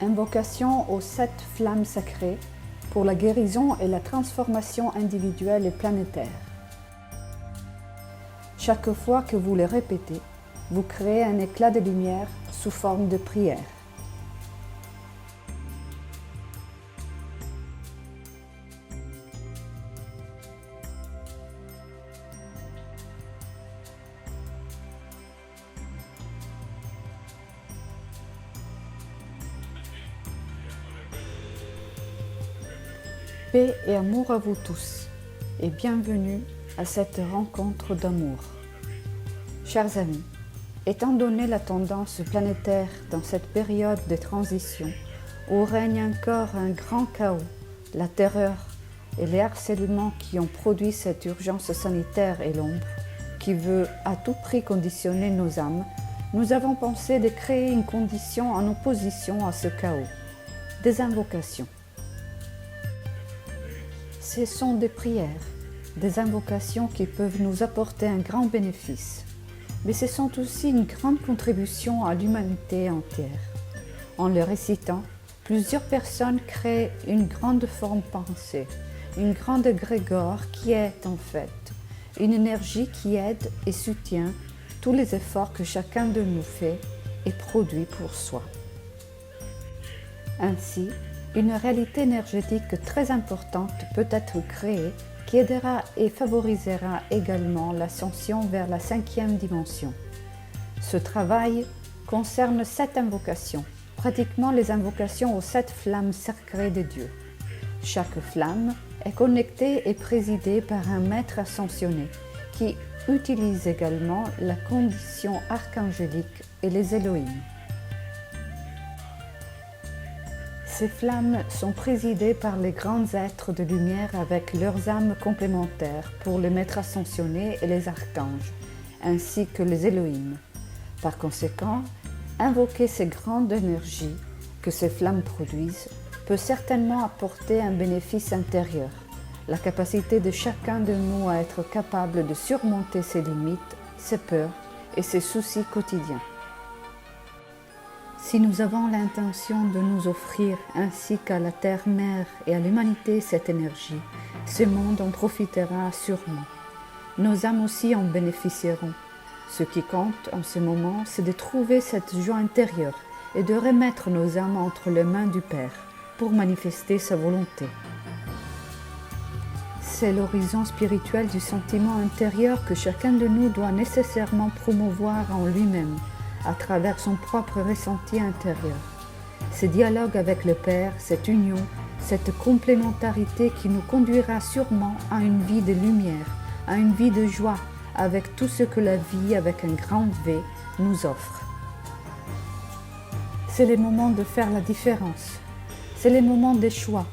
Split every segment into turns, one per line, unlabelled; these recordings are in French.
Invocation aux 7 flammes sacrées pour la guérison et la transformation individuelle et planétaire. Chaque fois que vous les répétez, vous créez un éclat de lumière sous forme de prière. Paix et amour à vous tous, et bienvenue à cette rencontre d'amour. Chers amis, étant donné la tendance planétaire dans cette période de transition, où règne encore un grand chaos, la terreur et les harcèlements qui ont produit cette urgence sanitaire et l'ombre, qui veut à tout prix conditionner nos âmes, nous avons pensé de créer une condition en opposition à ce chaos, des invocations. Ce sont des prières, des invocations qui peuvent nous apporter un grand bénéfice, mais ce sont aussi une grande contribution à l'humanité entière. En les récitant, plusieurs personnes créent une grande forme pensée, une grande égrégore qui est en fait une énergie qui aide et soutient tous les efforts que chacun de nous fait et produit pour soi. Ainsi, une réalité énergétique très importante peut être créée qui aidera et favorisera également l'ascension vers la 5e dimension. Ce travail concerne 7 invocations, pratiquement les invocations aux 7 flammes sacrées de Dieu. Chaque flamme est connectée et présidée par un maître ascensionné qui utilise également la condition archangélique et les Elohim. Ces flammes sont présidées par les grands êtres de lumière avec leurs âmes complémentaires pour les maîtres ascensionnés et les archanges, ainsi que les Elohim. Par conséquent, invoquer ces grandes énergies que ces flammes produisent peut certainement apporter un bénéfice intérieur, la capacité de chacun de nous à être capable de surmonter ses limites, ses peurs et ses soucis quotidiens. Si nous avons l'intention de nous offrir ainsi qu'à la Terre-Mère et à l'humanité cette énergie, ce monde en profitera sûrement. Nos âmes aussi en bénéficieront. Ce qui compte en ce moment, c'est de trouver cette joie intérieure et de remettre nos âmes entre les mains du Père pour manifester sa volonté. C'est l'horizon spirituel du sentiment intérieur que chacun de nous doit nécessairement promouvoir en lui-même, à travers son propre ressenti intérieur. Ce dialogue avec le Père, cette union, cette complémentarité qui nous conduira sûrement à une vie de lumière, à une vie de joie, avec tout ce que la vie, avec un grand V, nous offre. C'est le moment de faire la différence. C'est le moment des choix.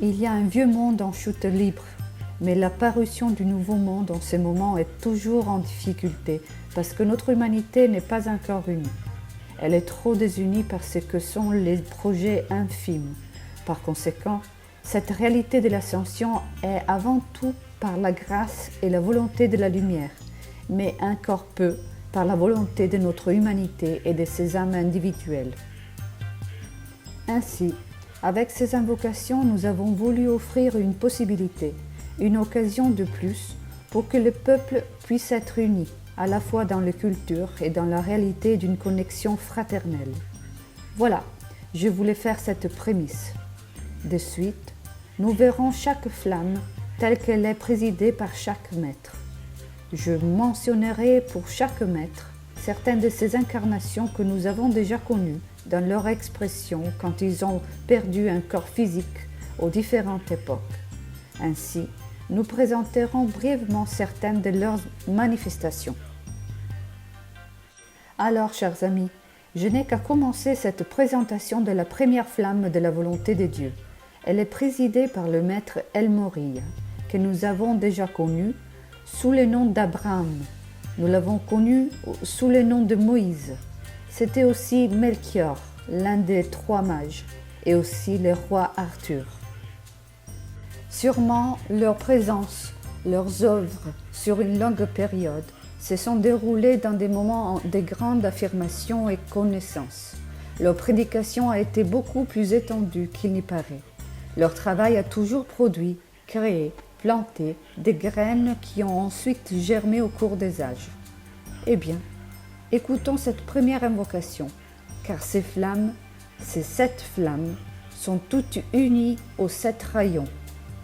Il y a un vieux monde en chute libre, mais l'apparition du nouveau monde en ce moment est toujours en difficulté parce que notre humanité n'est pas encore unie. Elle est trop désunie par ce que sont les projets infimes. Par conséquent, cette réalité de l'ascension est avant tout par la grâce et la volonté de la lumière, mais encore peu par la volonté de notre humanité et de ses âmes individuelles. Ainsi, avec ces invocations, nous avons voulu offrir une possibilité, une occasion de plus pour que le peuple puisse être uni, à la fois dans les cultures et dans la réalité d'une connexion fraternelle. Voilà, je voulais faire cette prémisse. De suite, nous verrons chaque flamme telle qu'elle est présidée par chaque maître. Je mentionnerai pour chaque maître certaines de ces incarnations que nous avons déjà connues dans leur expression quand ils ont perdu un corps physique aux différentes époques. Ainsi, nous présenterons brièvement certaines de leurs manifestations. Alors, chers amis, je n'ai qu'à commencer cette présentation de la première flamme de la volonté de Dieu. Elle est présidée par le maître El Morya, que nous avons déjà connu sous le nom d'Abraham. Nous l'avons connu sous le nom de Moïse. C'était aussi Melchior, l'un des 3 mages, et aussi le roi Arthur. Sûrement, leur présence, leurs œuvres sur une longue période se sont déroulées dans des moments de grande affirmation et connaissance. Leur prédication a été beaucoup plus étendue qu'il n'y paraît. Leur travail a toujours produit, créé, planté des graines qui ont ensuite germé au cours des âges. Eh bien, écoutons cette première invocation, car ces 7 flammes, sont toutes unies aux 7 rayons,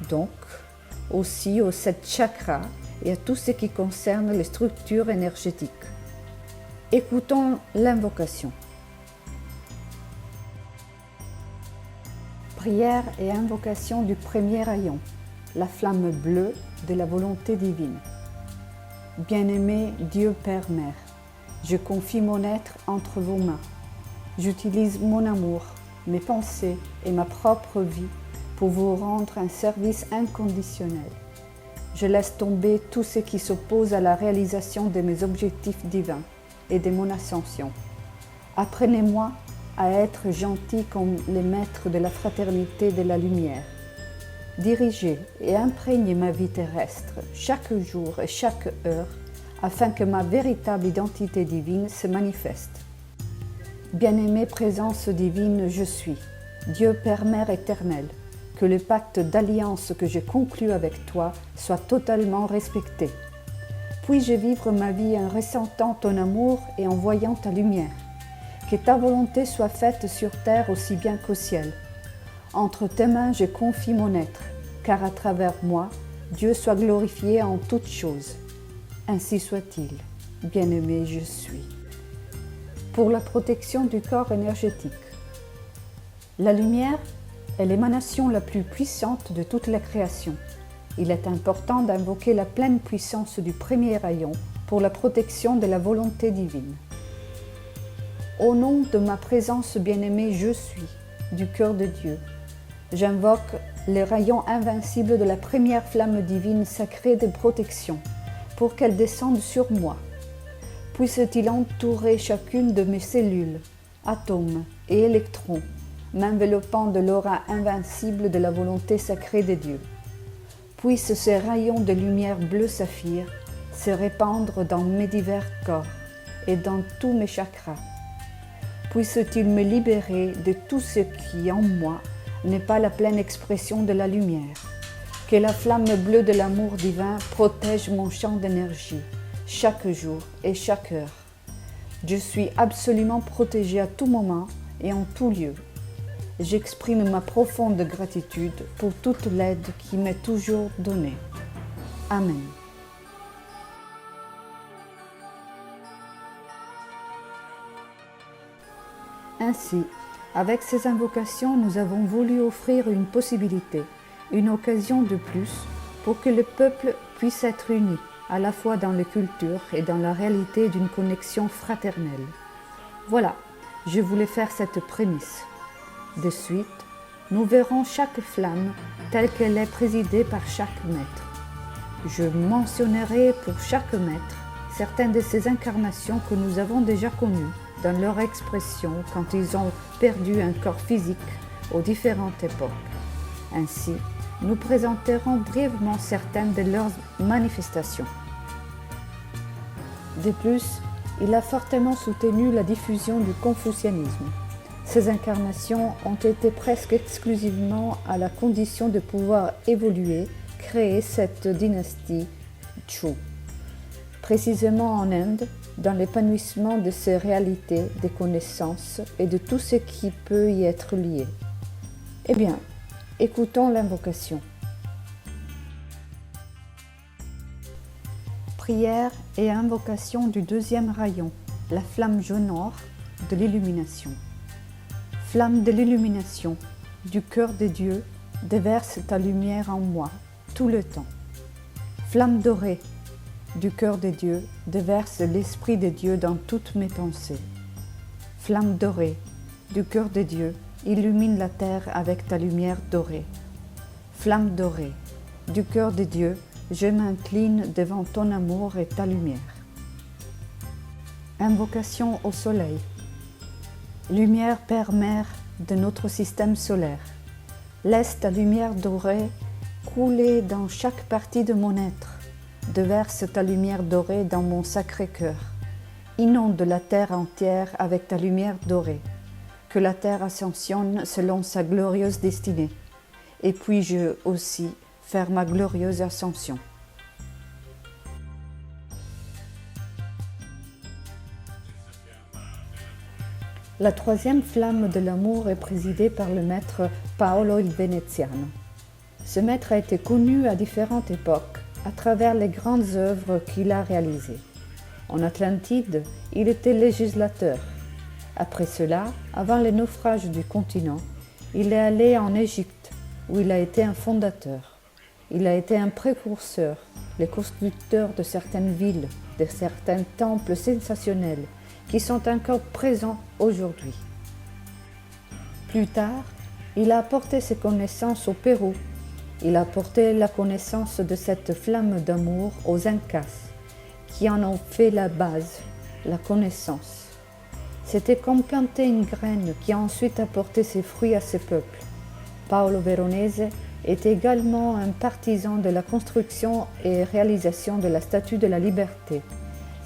donc aussi aux 7 chakras et à tout ce qui concerne les structures énergétiques. Écoutons l'invocation. Prière et invocation du premier rayon, la flamme bleue de la volonté divine. Bien-aimé Dieu Père-Mère, je confie mon être entre vos mains. J'utilise mon amour, mes pensées et ma propre vie pour vous rendre un service inconditionnel. Je laisse tomber tout ce qui s'oppose à la réalisation de mes objectifs divins et de mon ascension. Apprenez-moi à être gentil comme les maîtres de la fraternité de la lumière. Dirigez et imprégnez ma vie terrestre chaque jour et chaque heure afin que ma véritable identité divine se manifeste. Bien-aimée présence divine, je suis, Dieu Père-Mère éternel, que le pacte d'alliance que j'ai conclu avec toi soit totalement respecté. Puis-je vivre ma vie en ressentant ton amour et en voyant ta lumière. Que ta volonté soit faite sur terre aussi bien qu'au ciel. Entre tes mains, je confie mon être, car à travers moi, Dieu soit glorifié en toutes choses. Ainsi soit-il. Bien-aimé, je suis. Pour la protection du corps énergétique. La lumière est l'émanation la plus puissante de toute la création. Il est important d'invoquer la pleine puissance du premier rayon pour la protection de la volonté divine. Au nom de ma présence bien-aimée, je suis, du cœur de Dieu, j'invoque les rayons invincibles de la première flamme divine sacrée de protection pour qu'elle descende sur moi. Puisse-t-il entourer chacune de mes cellules, atomes et électrons, m'enveloppant de l'aura invincible de la volonté sacrée de Dieu. Puissent ces rayons de lumière bleu saphir se répandre dans mes divers corps et dans tous mes chakras. Puisse-t-il me libérer de tout ce qui, en moi, n'est pas la pleine expression de la lumière. Que la flamme bleue de l'amour divin protège mon champ d'énergie, chaque jour et chaque heure. Je suis absolument protégée à tout moment et en tout lieu. J'exprime ma profonde gratitude pour toute l'aide qui m'est toujours donnée. Amen. Ainsi, avec ces invocations, nous avons voulu offrir une possibilité, une occasion de plus pour que le peuple puisse être uni, à la fois dans les cultures et dans la réalité d'une connexion fraternelle. Voilà, je voulais faire cette prémisse. De suite, nous verrons chaque flamme telle qu'elle est présidée par chaque maître. Je mentionnerai pour chaque maître certaines de ces incarnations que nous avons déjà connues dans leur expression quand ils ont perdu un corps physique aux différentes époques. Ainsi, nous présenterons brièvement certaines de leurs manifestations. De plus, il a fortement soutenu la diffusion du confucianisme. Ces incarnations ont été presque exclusivement à la condition de pouvoir évoluer, créer cette dynastie Chu. Précisément en Inde, dans l'épanouissement de ces réalités, des connaissances et de tout ce qui peut y être lié. Eh bien, écoutons l'invocation. Prière et invocation du deuxième rayon, la flamme jaune-or de l'illumination. Flamme de l'illumination, du cœur de Dieu, déverse ta lumière en moi, tout le temps. Flamme dorée, du cœur de Dieu, déverse l'Esprit de Dieu dans toutes mes pensées. Flamme dorée, du cœur de Dieu, illumine la terre avec ta lumière dorée. Flamme dorée, du cœur de Dieu, je m'incline devant ton amour et ta lumière. Invocation au soleil. Lumière Père-Mère de notre système solaire, laisse ta lumière dorée couler dans chaque partie de mon être. Déverse ta lumière dorée dans mon sacré cœur. Inonde la terre entière avec ta lumière dorée. que la terre ascensionne selon sa glorieuse destinée, et puis-je aussi faire ma glorieuse ascension. La troisième flamme de l'amour est présidée par le maître Paolo il Veneziano. Ce maître a été connu à différentes époques à travers les grandes œuvres qu'il a réalisées. En Atlantide, il était législateur. Après cela, avant le naufrage du continent, il est allé en Égypte, où il a été un fondateur. Il a été un précurseur, le constructeur de certaines villes, de certains temples sensationnels, qui sont encore présents aujourd'hui. Plus tard, il a apporté ses connaissances au Pérou. Il a apporté la connaissance de cette flamme d'amour aux Incas, qui en ont fait la base, la connaissance. C'était comme planter une graine qui a ensuite apporté ses fruits à ses peuples. Paolo Veronese est également un partisan de la construction et réalisation de la Statue de la Liberté.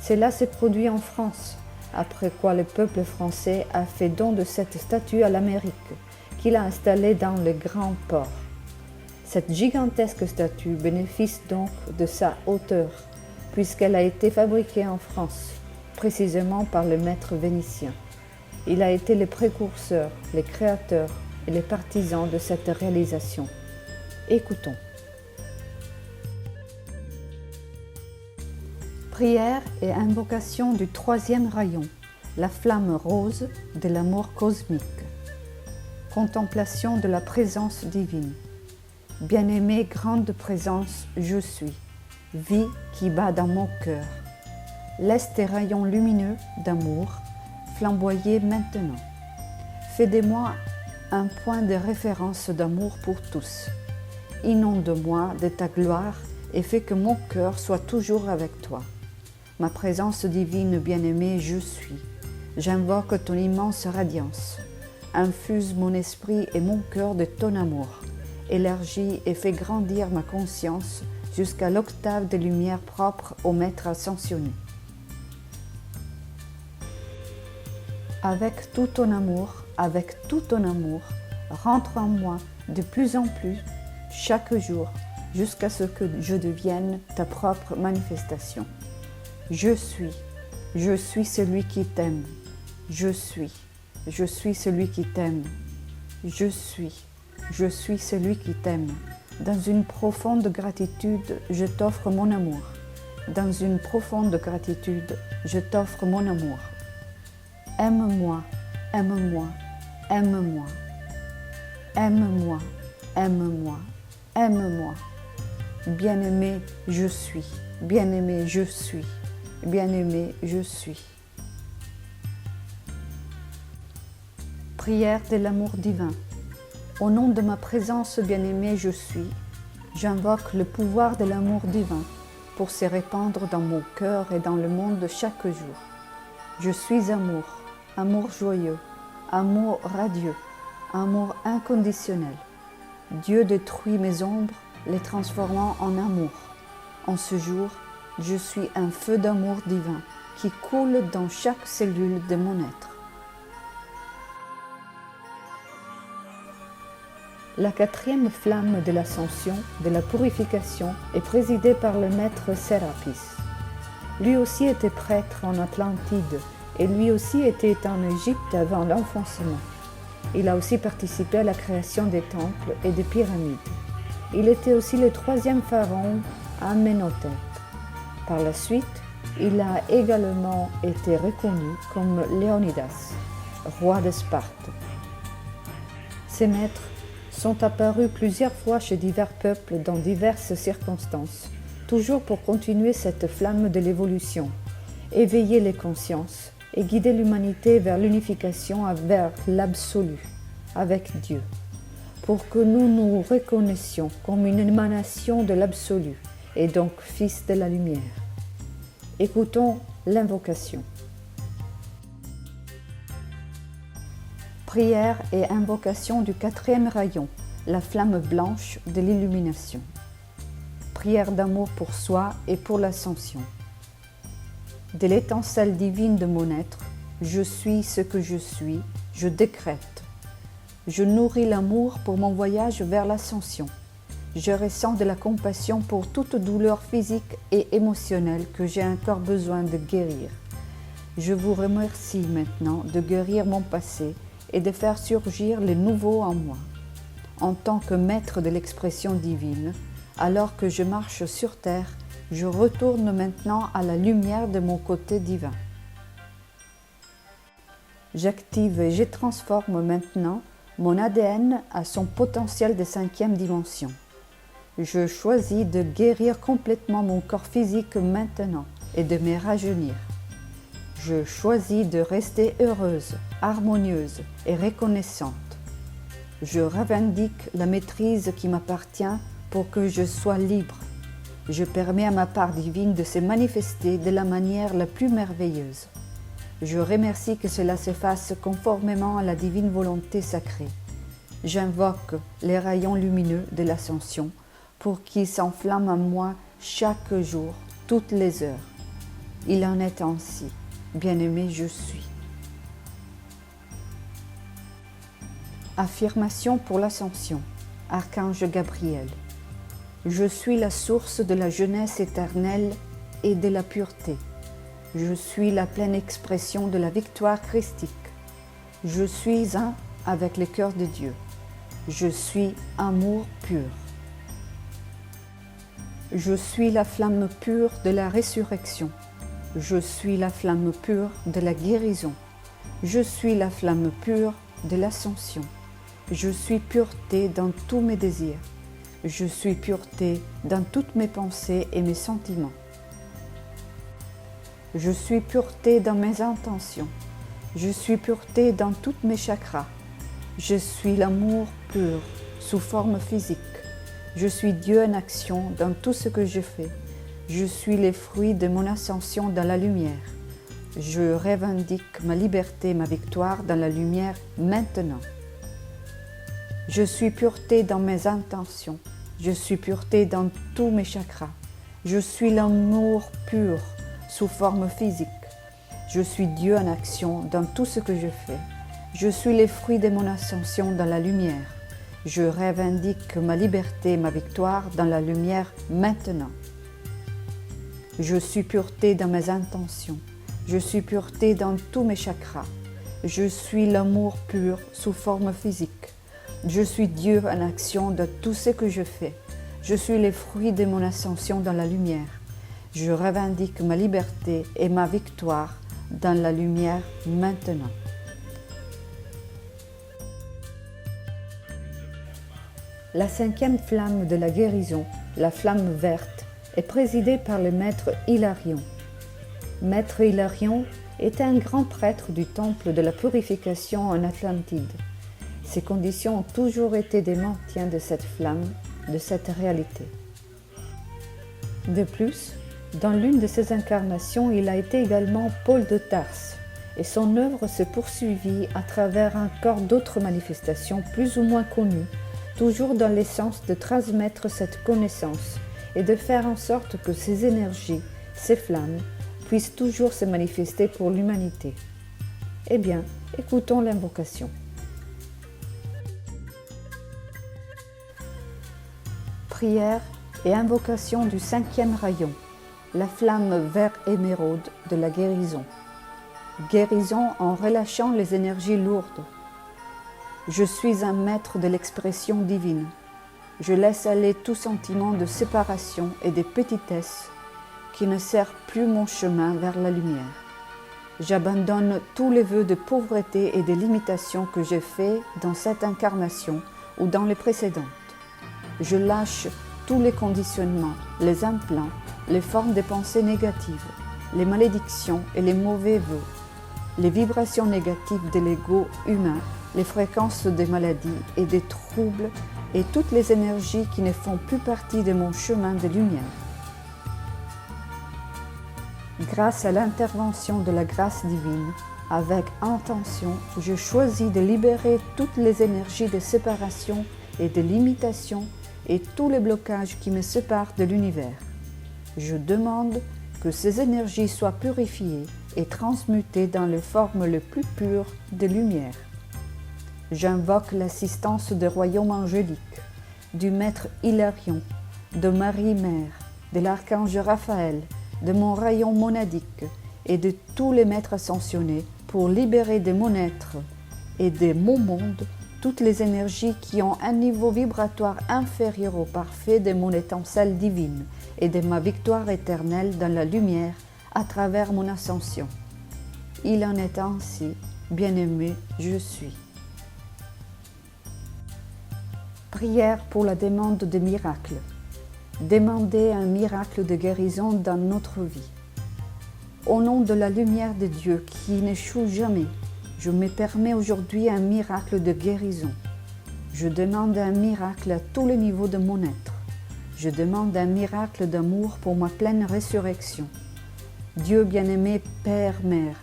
Cela s'est produit en France, après quoi le peuple français a fait don de cette statue à l'Amérique, qu'il a installée dans le Grand Port. Cette gigantesque statue bénéficie donc de sa hauteur, puisqu'elle a été fabriquée en France, précisément par le maître vénitien. Il a été le précurseur, le créateur et les partisans de cette réalisation. Écoutons. Prière et invocation du troisième rayon, la flamme rose de l'amour cosmique. Contemplation de la présence divine. Bien-aimée grande présence, je suis, vie qui bat dans mon cœur. Laisse tes rayons lumineux d'amour flamboyer maintenant. Fais de moi un point de référence d'amour pour tous. Inonde-moi de ta gloire et fais que mon cœur soit toujours avec toi. Ma présence divine bien-aimée, je suis. J'invoque ton immense radiance. Infuse mon esprit et mon cœur de ton amour. Élargis et fais grandir ma conscience jusqu'à l'octave de lumière propre au Maître ascensionné. Avec tout ton amour, rentre en moi de plus en plus, chaque jour, jusqu'à ce que je devienne ta propre manifestation. Je suis celui qui t'aime. Je suis celui qui t'aime. Je suis celui qui t'aime. Dans une profonde gratitude, je t'offre mon amour. Dans une profonde gratitude, je t'offre mon amour. Aime-moi, aime-moi, aime-moi. Aime-moi, aime-moi, aime-moi. Bien-aimé, je suis. Bien-aimé, je suis. Bien-aimé, je suis. Prière de l'amour divin. Au nom de ma présence bien-aimée, je suis. J'invoque le pouvoir de l'amour divin pour se répandre dans mon cœur et dans le monde chaque jour. Je suis amour, amour joyeux, amour radieux, amour inconditionnel. Dieu détruit mes ombres, les transformant en amour. En ce jour, je suis un feu d'amour divin qui coule dans chaque cellule de mon être. La quatrième flamme de l'ascension, de la purification, est présidée par le maître Sérapis. Lui aussi était prêtre en Atlantide et lui aussi était en Égypte avant l'enfoncement. Il a aussi participé à la création des temples et des pyramides. Il était aussi le troisième pharaon Amenhotep. Par la suite, il a également été reconnu comme Léonidas, roi de Sparte. Ces maîtres sont apparus plusieurs fois chez divers peuples dans diverses circonstances, toujours pour continuer cette flamme de l'évolution, éveiller les consciences et guider l'humanité vers l'unification vers l'absolu, avec Dieu, pour que nous nous reconnaissions comme une émanation de l'absolu et donc fils de la lumière. Écoutons l'invocation. Prière et invocation du quatrième rayon, la flamme blanche de l'illumination. Prière d'amour pour soi et pour l'ascension. De l'étincelle divine de mon être, je suis ce que je suis Je décrète. Je nourris l'amour pour mon voyage vers l'ascension. Je ressens de la compassion pour toute douleur physique et émotionnelle que j'ai encore besoin de guérir. Je vous remercie maintenant de guérir mon passé et de faire surgir le nouveau en moi. En tant que maître de l'expression divine, alors que je marche sur terre, je retourne maintenant à la lumière de mon côté divin. J'active et je transforme maintenant mon ADN à son potentiel de 5e dimension. Je choisis de guérir complètement mon corps physique maintenant et de me rajeunir. Je choisis de rester heureuse, harmonieuse et reconnaissante. Je revendique la maîtrise qui m'appartient pour que je sois libre. Je permets à ma part divine de se manifester de la manière la plus merveilleuse. Je remercie que cela se fasse conformément à la divine volonté sacrée. J'invoque les rayons lumineux de l'ascension pour qu'ils s'enflamment en moi chaque jour, toutes les heures. Il en est ainsi. Bien-aimé, je suis. Affirmation pour l'ascension. Archange Gabriel. Je suis la source de la jeunesse éternelle et de la pureté. Je suis la pleine expression de la victoire christique. Je suis un avec le cœur de Dieu. Je suis amour pur. Je suis la flamme pure de la résurrection. Je suis la flamme pure de la guérison. Je suis la flamme pure de l'ascension. Je suis pureté dans tous mes désirs. Je suis pureté dans toutes mes pensées et mes sentiments. Je suis pureté dans mes intentions. Je suis pureté dans tous mes chakras. Je suis l'amour pur sous forme physique. Je suis Dieu en action dans tout ce que je fais. Je suis les fruits de mon ascension dans la lumière. Je revendique ma liberté et ma victoire dans la lumière maintenant. Je suis pureté dans mes intentions. Je suis pureté dans tous mes chakras. Je suis l'amour pur sous forme physique. Je suis Dieu en action dans tout ce que je fais. Je suis les fruits de mon ascension dans la lumière. Je revendique ma liberté et ma victoire dans la lumière maintenant. Je suis pureté dans mes intentions. Je suis pureté dans tous mes chakras. Je suis l'amour pur sous forme physique. Je suis Dieu en action dans tout ce que je fais. Je suis les fruits de mon ascension dans la lumière. Je revendique ma liberté et ma victoire dans la lumière maintenant. La 5e flamme de la guérison, la flamme verte, est présidée par le maître Hilarion. Maître Hilarion était un grand prêtre du temple de la purification en Atlantide. Ces conditions ont toujours été des maintiens de cette flamme, de cette réalité. De plus, dans l'une de ses incarnations, il a été également Paul de Tarse, et son œuvre se poursuivit à travers encore d'autres manifestations plus ou moins connues, toujours dans l'essence de transmettre cette connaissance et de faire en sorte que ces énergies, ces flammes, puissent toujours se manifester pour l'humanité. Eh bien, écoutons l'invocation. Prière et invocation du 5e rayon, la flamme vert émeraude de la guérison. Guérison en relâchant les énergies lourdes. Je suis un maître de l'expression divine. Je laisse aller tout sentiment de séparation et de petitesse qui ne sert plus mon chemin vers la lumière. J'abandonne tous les vœux de pauvreté et de limitation que j'ai faits dans cette incarnation ou dans les précédentes. Je lâche tous les conditionnements, les implants, les formes de pensées négatives, les malédictions et les mauvais vœux, les vibrations négatives de l'ego humain, les fréquences des maladies et des troubles et toutes les énergies qui ne font plus partie de mon chemin de lumière. Grâce à l'intervention de la grâce divine, avec intention, je choisis de libérer toutes les énergies de séparation et de limitation et tous les blocages qui me séparent de l'univers. Je demande que ces énergies soient purifiées et transmutées dans les formes les plus pures de lumière. J'invoque l'assistance des royaumes angéliques, du maître Hilarion, de Marie-Mère, de l'archange Raphaël, de mon rayon monadique et de tous les maîtres ascensionnés pour libérer de mon être et de mon monde toutes les énergies qui ont un niveau vibratoire inférieur au parfait de mon étincelle divine et de ma victoire éternelle dans la lumière à travers mon ascension. Il en est ainsi, bien-aimé, je suis. Prière pour la demande de miracles. Demandez un miracle de guérison dans notre vie. Au nom de la lumière de Dieu qui n'échoue jamais, je me permets aujourd'hui un miracle de guérison. Je demande un miracle à tous les niveaux de mon être. Je demande un miracle d'amour pour ma pleine résurrection. Dieu bien-aimé, Père, Mère,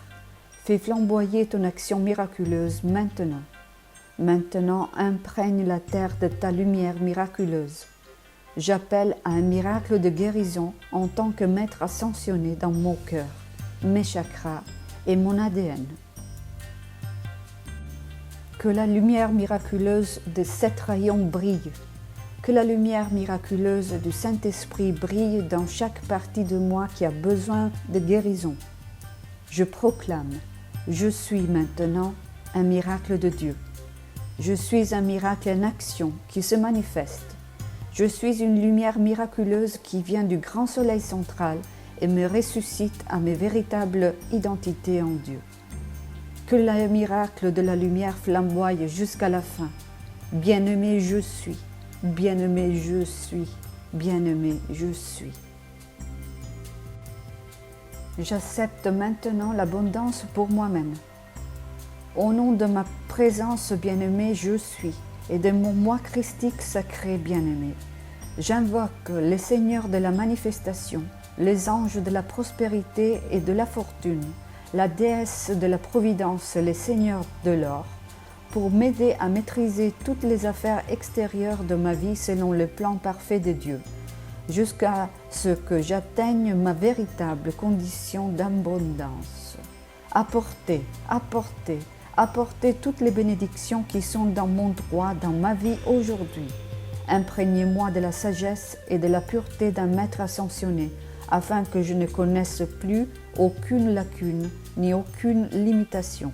fais flamboyer ton action miraculeuse maintenant. Maintenant, imprègne la terre de ta lumière miraculeuse. J'appelle à un miracle de guérison en tant que maître ascensionné dans mon cœur, mes chakras et mon ADN. Que la lumière miraculeuse de 7 rayons brille. Que la lumière miraculeuse du Saint-Esprit brille dans chaque partie de moi qui a besoin de guérison. Je proclame, je suis maintenant un miracle de Dieu. Je suis un miracle en action qui se manifeste. Je suis une lumière miraculeuse qui vient du grand soleil central et me ressuscite à mes véritables identités en Dieu. Que le miracle de la lumière flamboie jusqu'à la fin. Bien-aimé, je suis. Bien-aimé, je suis. Bien-aimé, je suis. J'accepte maintenant l'abondance pour moi-même. Au nom de ma présence bien-aimée, je suis, et de mon moi christique sacré bien-aimé, j'invoque les seigneurs de la manifestation, les anges de la prospérité et de la fortune, la déesse de la providence, les seigneurs de l'or, pour m'aider à maîtriser toutes les affaires extérieures de ma vie selon le plan parfait de Dieu, jusqu'à ce que j'atteigne ma véritable condition d'abondance. Apportez, apportez, apportez toutes les bénédictions qui sont dans mon droit, dans ma vie aujourd'hui. Imprégnez-moi de la sagesse et de la pureté d'un maître ascensionné, afin que je ne connaisse plus aucune lacune ni aucune limitation.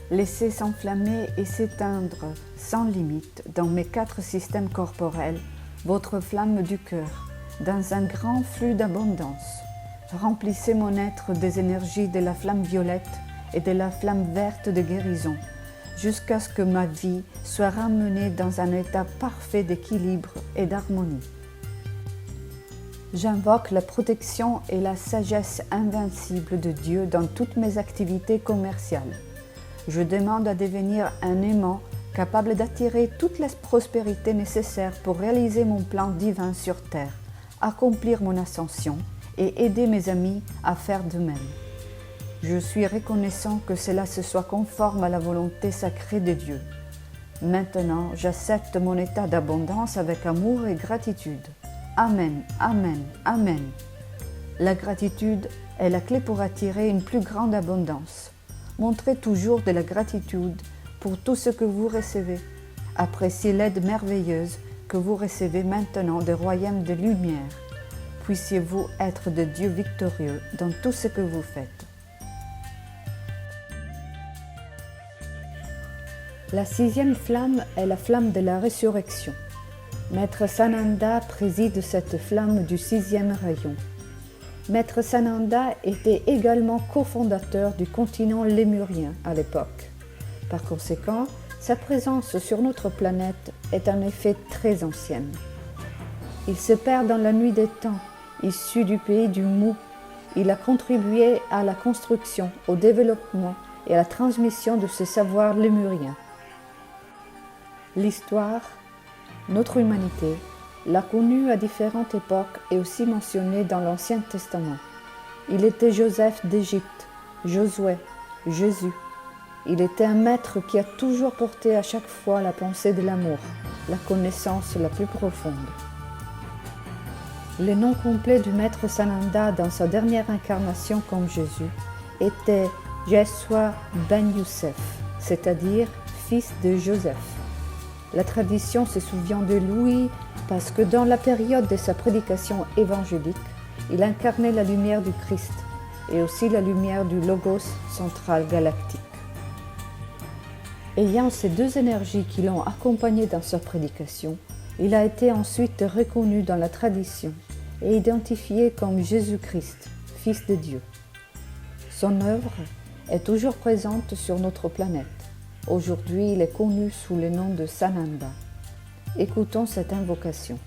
Laissez s'enflammer et s'éteindre sans limite dans mes 4 systèmes corporels votre flamme du cœur, dans un grand flux d'abondance. Remplissez mon être des énergies de la flamme violette et de la flamme verte de guérison, jusqu'à ce que ma vie soit ramenée dans un état parfait d'équilibre et d'harmonie. J'invoque la protection et la sagesse invincible de Dieu dans toutes mes activités commerciales. Je demande à devenir un aimant capable d'attirer toute la prospérité nécessaire pour réaliser mon plan divin sur terre, accomplir mon ascension et aider mes amis à faire de même. Je suis reconnaissant que cela se soit conforme à la volonté sacrée de Dieu. Maintenant, j'accepte mon état d'abondance avec amour et gratitude. Amen, amen, amen. La gratitude est la clé pour attirer une plus grande abondance. Montrez toujours de la gratitude pour tout ce que vous recevez. Appréciez l'aide merveilleuse que vous recevez maintenant des royaumes de lumière. Puissiez-vous être de Dieu victorieux dans tout ce que vous faites. La 6e flamme est la flamme de la résurrection. Maître Sananda préside cette flamme du 6e rayon. Maître Sananda était également cofondateur du continent lémurien à l'époque. Par conséquent, sa présence sur notre planète est en effet très ancienne. Il se perd dans la nuit des temps. Issu du pays du Mu, il a contribué à la construction, au développement et à la transmission de ce savoir lémurien. L'histoire, notre humanité, l'a connu à différentes époques et aussi mentionné dans l'Ancien Testament. Il était Joseph d'Égypte, Josué, Jésus. Il était un maître qui a toujours porté à chaque fois la pensée de l'amour, la connaissance la plus profonde. Le nom complet du maître Sananda dans sa dernière incarnation comme Jésus était Yeshua ben Youssef, c'est-à-dire fils de Joseph. La tradition se souvient de lui parce que dans la période de sa prédication évangélique, il incarnait la lumière du Christ et aussi la lumière du Logos central galactique. Ayant ces deux énergies qui l'ont accompagné dans sa prédication, il a été ensuite reconnu dans la tradition et identifié comme Jésus-Christ, Fils de Dieu. Son œuvre est toujours présente sur notre planète. Aujourd'hui, il est connu sous le nom de Sananda. Écoutons cette invocation.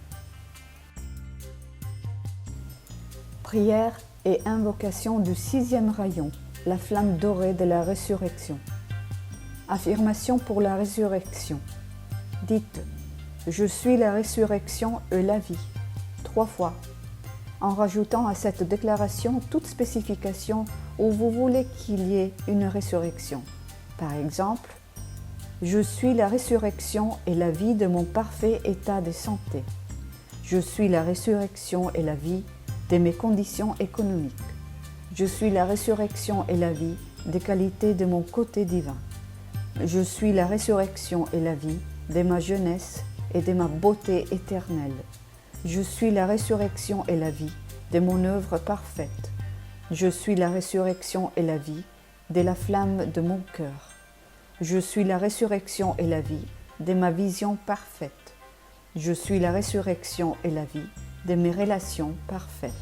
Prière et invocation du 6e rayon, la flamme dorée de la résurrection. Affirmation pour la résurrection. Dites, je suis la résurrection et la vie, 3 fois, en rajoutant à cette déclaration toute spécification où vous voulez qu'il y ait une résurrection. Par exemple, je suis la résurrection et la vie de mon parfait état de santé. Je suis la résurrection et la vie de mes conditions économiques. Je suis la résurrection et la vie des qualités de mon côté divin. Je suis la résurrection et la vie de ma jeunesse et de ma beauté éternelle. Je suis la résurrection et la vie de mon œuvre parfaite. Je suis la résurrection et la vie de la flamme de mon cœur. Je suis la résurrection et la vie de ma vision parfaite. Je suis la résurrection et la vie de mes relations parfaites.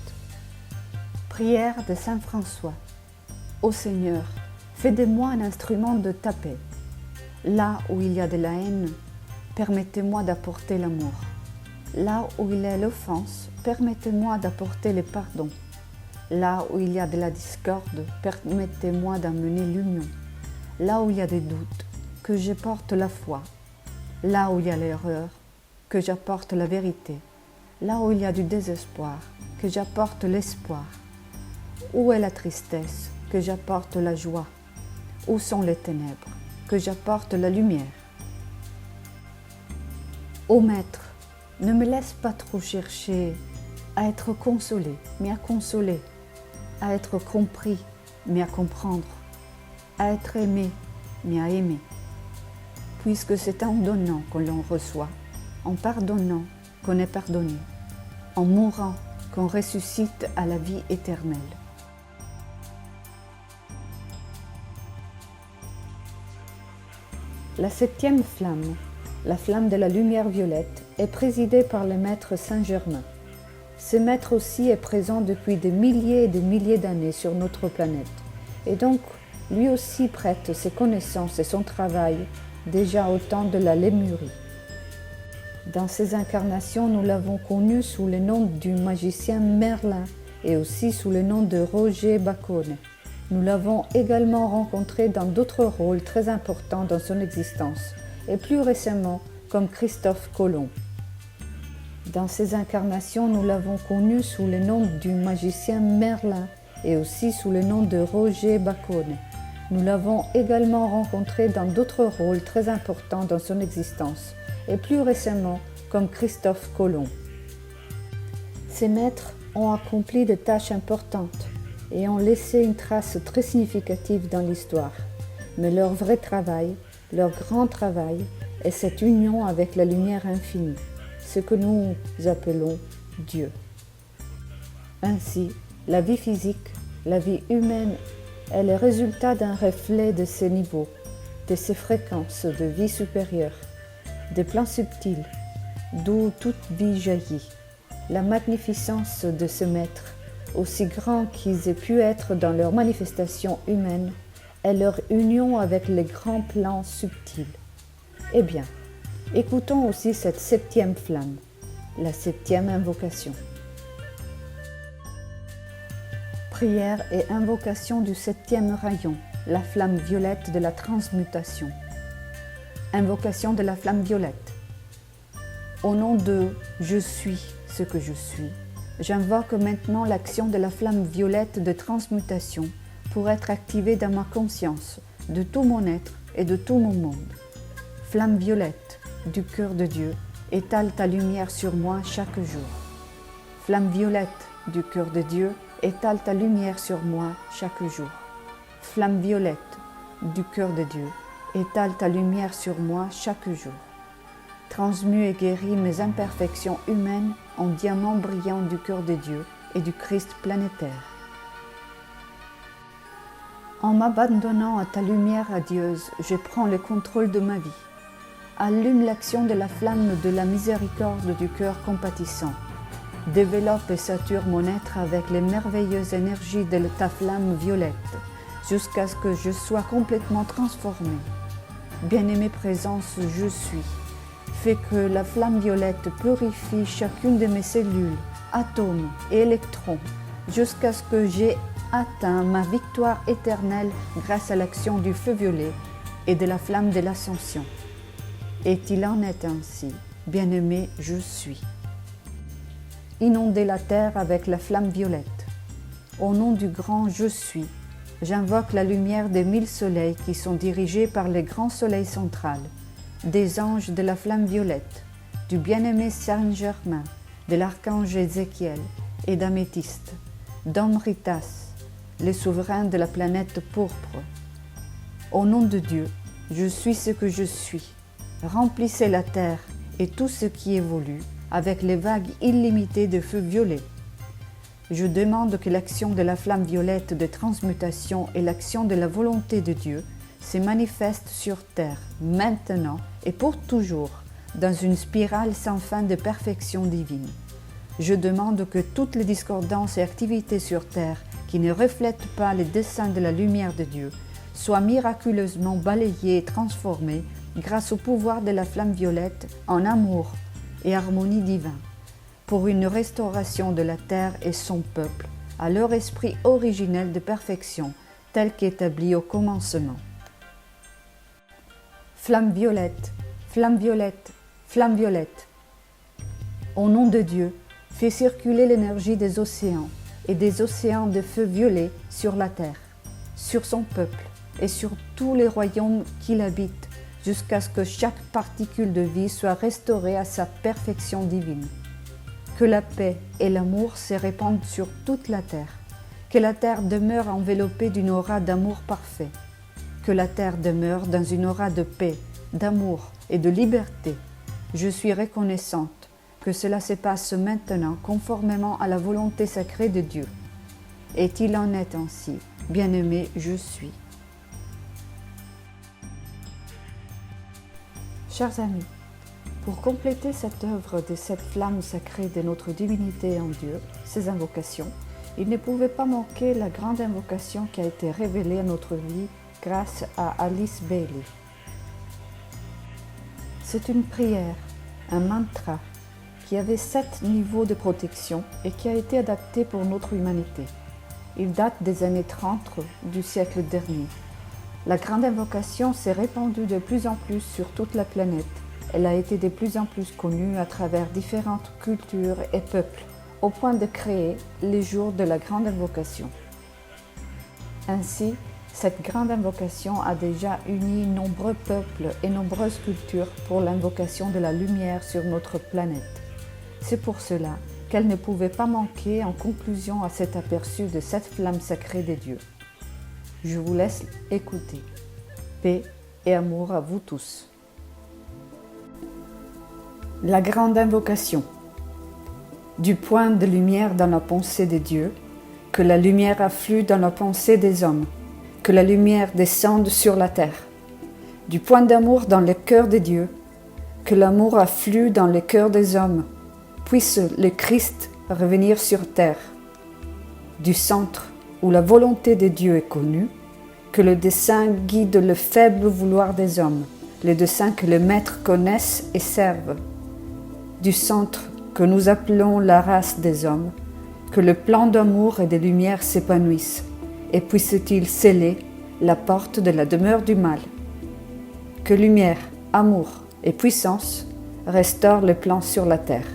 Prière de Saint François. Ô Seigneur, fais de moi un instrument de ta paix. Là où il y a de la haine, permettez-moi d'apporter l'amour. Là où il y a l'offense, permettez-moi d'apporter le pardon. Là où il y a de la discorde, permettez-moi d'amener l'union. Là où il y a des doutes, que j'apporte la foi. Là où il y a l'erreur, que j'apporte la vérité. Là où il y a du désespoir, que j'apporte l'espoir. Où est la tristesse, que j'apporte la joie. Où sont les ténèbres, que j'apporte la lumière. Ô Maître, ne me laisse pas trop chercher à être consolé, mais à consoler, à être compris, mais à comprendre, à être aimé, mais à aimer. Puisque c'est en donnant que l'on reçoit, en pardonnant qu'on est pardonné, en mourant qu'on ressuscite à la vie éternelle. La 7e flamme, la flamme de la lumière violette, est présidée par le maître Saint-Germain. Ce maître aussi est présent depuis des milliers et des milliers d'années sur notre planète, et donc lui aussi prête ses connaissances et son travail déjà au temps de la Lémurie. Dans ses incarnations, nous l'avons connu sous le nom du magicien Merlin et aussi sous le nom de Roger Bacon. Nous l'avons également rencontré dans d'autres rôles très importants dans son existence, et plus récemment comme Christophe Colomb. Dans ses incarnations, nous l'avons connu sous le nom du magicien Merlin et aussi sous le nom de Roger Bacon. Nous l'avons également rencontré dans d'autres rôles très importants dans son existence, et plus récemment comme Christophe Colomb. Ces maîtres ont accompli des tâches importantes et ont laissé une trace très significative dans l'histoire. Mais leur vrai travail, leur grand travail, est cette union avec la lumière infinie, ce que nous appelons Dieu. Ainsi, la vie physique, la vie humaine, est le résultat d'un reflet de ces niveaux, de ces fréquences de vie supérieure, des plans subtils, d'où toute vie jaillit. La magnificence de ce maître, aussi grand qu'ils aient pu être dans leur manifestation humaine, est leur union avec les grands plans subtils. Eh bien, écoutons aussi cette 7e flamme, la 7e invocation. Prière et invocation du 7e rayon, la flamme violette de la transmutation. Invocation de la flamme violette. Au nom de « Je suis ce que je suis », j'invoque maintenant l'action de la flamme violette de transmutation pour être activée dans ma conscience, de tout mon être et de tout mon monde. Flamme violette du cœur de Dieu, étale ta lumière sur moi chaque jour. Flamme violette du cœur de Dieu, étale ta lumière sur moi chaque jour. flamme violette du cœur de Dieu, étale ta lumière sur moi chaque jour. Transmue et guéris mes imperfections humaines en diamants brillants du cœur de Dieu et du Christ planétaire. En m'abandonnant à ta lumière radieuse, je prends le contrôle de ma vie. Allume l'action de la flamme de la miséricorde du cœur compatissant. Développe et sature mon être avec les merveilleuses énergies de ta flamme violette, jusqu'à ce que je sois complètement transformé. Bien-aimée présence, je suis. Fais que la flamme violette purifie chacune de mes cellules, atomes et électrons, jusqu'à ce que j'ai atteint ma victoire éternelle grâce à l'action du feu violet et de la flamme de l'ascension. Et il en est ainsi, bien-aimé, je suis. Inondez la terre avec la flamme violette. Au nom du grand je suis, j'invoque la lumière des 1000 soleils qui sont dirigés par le grand soleil central, des anges de la flamme violette, du bien-aimé Saint-Germain, de l'archange Ézéchiel et d'Améthyste, d'Amritas, le souverain de la planète pourpre. Au nom de Dieu, je suis ce que je suis. Remplissez la terre et tout ce qui évolue avec les vagues illimitées de feu violet. Je demande que l'action de la flamme violette de transmutation et l'action de la volonté de Dieu se manifestent sur terre, maintenant et pour toujours, dans une spirale sans fin de perfection divine. Je demande que toutes les discordances et activités sur terre qui ne reflètent pas les desseins de la lumière de Dieu soient miraculeusement balayées et transformées grâce au pouvoir de la flamme violette en amour et harmonie divin, pour une restauration de la terre et son peuple à leur esprit originel de perfection tel qu'établi au commencement. Flamme violette, flamme violette, flamme violette. Au nom de Dieu, fais circuler l'énergie des océans et des océans de feu violet sur la terre, sur son peuple et sur tous les royaumes qu'il habite, jusqu'à ce que chaque particule de vie soit restaurée à sa perfection divine. Que la paix et l'amour se répandent sur toute la terre, que la terre demeure enveloppée d'une aura d'amour parfait, que la terre demeure dans une aura de paix, d'amour et de liberté. Je suis reconnaissante que cela se passe maintenant conformément à la volonté sacrée de Dieu. Et il en est ainsi, bien-aimé, je suis. Chers amis, pour compléter cette œuvre de cette flamme sacrée de notre divinité en Dieu, ces invocations, il ne pouvait pas manquer la grande invocation qui a été révélée à notre vie grâce à Alice Bailey. C'est une prière, un mantra, qui avait 7 niveaux de protection et qui a été adapté pour notre humanité. Il date des années 30 du siècle dernier. La grande invocation s'est répandue de plus en plus sur toute la planète. Elle a été de plus en plus connue à travers différentes cultures et peuples, au point de créer les jours de la grande invocation. Ainsi, cette grande invocation a déjà uni nombreux peuples et nombreuses cultures pour l'invocation de la lumière sur notre planète. C'est pour cela qu'elle ne pouvait pas manquer en conclusion à cet aperçu de cette flamme sacrée des dieux. Je vous laisse écouter. Paix et amour à vous tous. La grande invocation. Du point de lumière dans la pensée de Dieu, que la lumière afflue dans la pensée des hommes, que la lumière descende sur la terre. Du point d'amour dans le cœur de Dieu, que l'amour afflue dans le cœur des hommes, puisse le Christ revenir sur terre. Du centre où la volonté de Dieu est connue, que le dessein guide le faible vouloir des hommes, le dessein que les maîtres connaissent et servent. Du centre que nous appelons la race des hommes, que le plan d'amour et de lumière s'épanouisse, et puisse-t-il sceller la porte de la demeure du mal. Que lumière, amour et puissance restaurent le plan sur la terre.